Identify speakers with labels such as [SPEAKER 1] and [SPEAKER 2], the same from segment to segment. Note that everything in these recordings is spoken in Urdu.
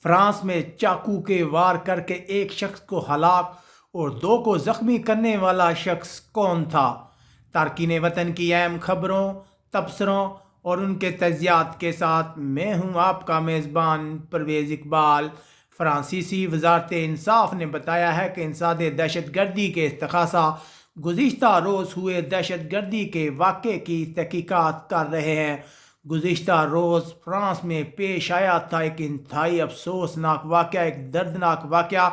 [SPEAKER 1] فرانس میں چاقو کے وار کر کے ایک شخص کو ہلاک اور 2 کو زخمی کرنے والا شخص کون تھا؟ تارکین وطن کی اہم خبروں، تبصروں اور ان کے تجزیات کے ساتھ میں ہوں آپ کا میزبان پرویز اقبال۔ فرانسیسی وزارت انصاف نے بتایا ہے کہ انسداد دہشت گردی کے استغاثہ گزشتہ روز ہوئے دہشت گردی کے واقعے کی تحقیقات کر رہے ہیں۔ گزشتہ روز فرانس میں پیش آیا تھا ایک انتہائی افسوسناک واقعہ، ایک دردناک واقعہ۔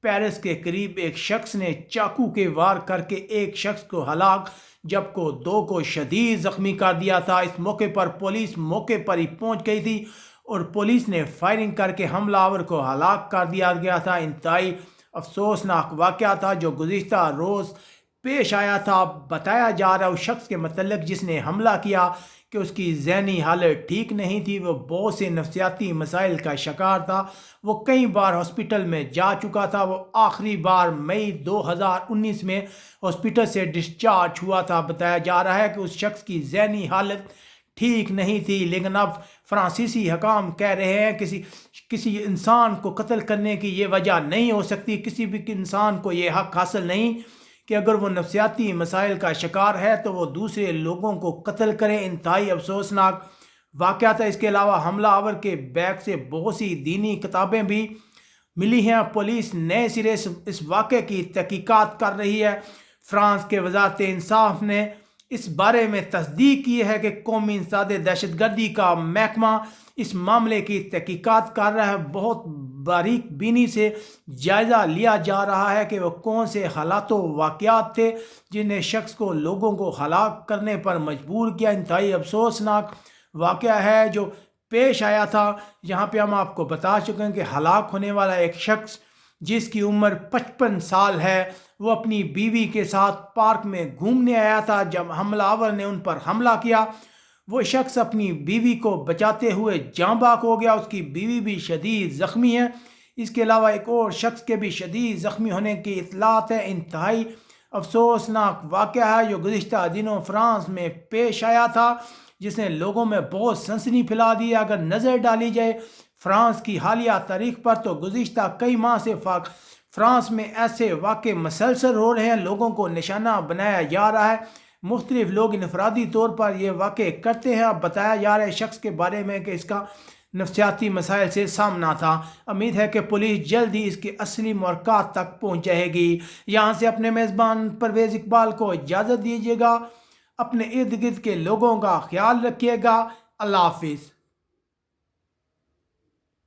[SPEAKER 1] پیرس کے قریب ایک شخص نے چاقو کے وار کر کے ایک شخص کو ہلاک جبکہ 2 کو شدید زخمی کر دیا تھا۔ اس موقع پر پولیس موقع پر ہی پہنچ گئی تھی اور پولیس نے فائرنگ کر کے حملہ آور کو ہلاک کر دیا گیا تھا۔ انتہائی افسوسناک واقعہ تھا جو گزشتہ روز پیش آیا تھا۔ بتایا جا رہا ہے اس شخص کے متعلق جس نے حملہ کیا کہ اس کی ذہنی حالت ٹھیک نہیں تھی، وہ بہت سے نفسیاتی مسائل کا شکار تھا، وہ کئی بار ہاسپٹل میں جا چکا تھا۔ وہ آخری بار مئی 2019 میں ہاسپٹل سے ڈسچارج ہوا تھا۔ بتایا جا رہا ہے کہ اس شخص کی ذہنی حالت ٹھیک نہیں تھی، لیکن اب فرانسیسی حکام کہہ رہے ہیں کسی انسان کو قتل کرنے کی یہ وجہ نہیں ہو سکتی، کسی بھی انسان کو یہ حق حاصل نہیں کہ اگر وہ نفسیاتی مسائل کا شکار ہے تو وہ دوسرے لوگوں کو قتل کریں۔ انتہائی افسوسناک واقعہ تھا۔ اس کے علاوہ حملہ آور کے بیگ سے بہت سی دینی کتابیں بھی ملی ہیں۔ پولیس نئے سرے سے اس واقعے کی تحقیقات کر رہی ہے۔ فرانس کے وزارت انصاف نے اس بارے میں تصدیق کی ہے کہ قومی انسداد دہشت گردی کا محکمہ اس معاملے کی تحقیقات کر رہا ہے۔ بہت باریک بینی سے جائزہ لیا جا رہا ہے کہ وہ کون سے حالات و واقعات تھے جن نے شخص کو لوگوں کو ہلاک کرنے پر مجبور کیا۔ انتہائی افسوسناک واقعہ ہے جو پیش آیا تھا۔ یہاں پہ ہم آپ کو بتا چکے ہیں کہ ہلاک ہونے والا ایک شخص جس کی عمر 55 سال ہے، وہ اپنی بیوی کے ساتھ پارک میں گھومنے آیا تھا۔ جب حملہ آور نے ان پر حملہ کیا، وہ شخص اپنی بیوی کو بچاتے ہوئے جاں بحق ہو گیا۔ اس کی بیوی بھی شدید زخمی ہے۔ اس کے علاوہ ایک اور شخص کے بھی شدید زخمی ہونے کی اطلاعات ہیں۔ انتہائی افسوسناک واقعہ ہے جو گزشتہ دنوں فرانس میں پیش آیا تھا، جس نے لوگوں میں بہت سنسنی پھیلا دی۔ اگر نظر ڈالی جائے فرانس کی حالیہ تاریخ پر تو گزشتہ کئی ماہ سے فرانس میں ایسے واقعے مسلسل ہو رہے ہیں، لوگوں کو نشانہ بنایا جا رہا ہے۔ مختلف لوگ انفرادی طور پر یہ واقعے کرتے ہیں۔ اب بتایا جا رہا ہے شخص کے بارے میں کہ اس کا نفسیاتی مسائل سے سامنا تھا۔ امید ہے کہ پولیس جلد ہی اس کے اصلی محرکات تک پہنچ جائے گی۔ یہاں سے اپنے میزبان پرویز اقبال کو اجازت دیجیے گا۔ اپنے ارد گرد کے لوگوں کا خیال رکھیے گا۔ اللہ حافظ۔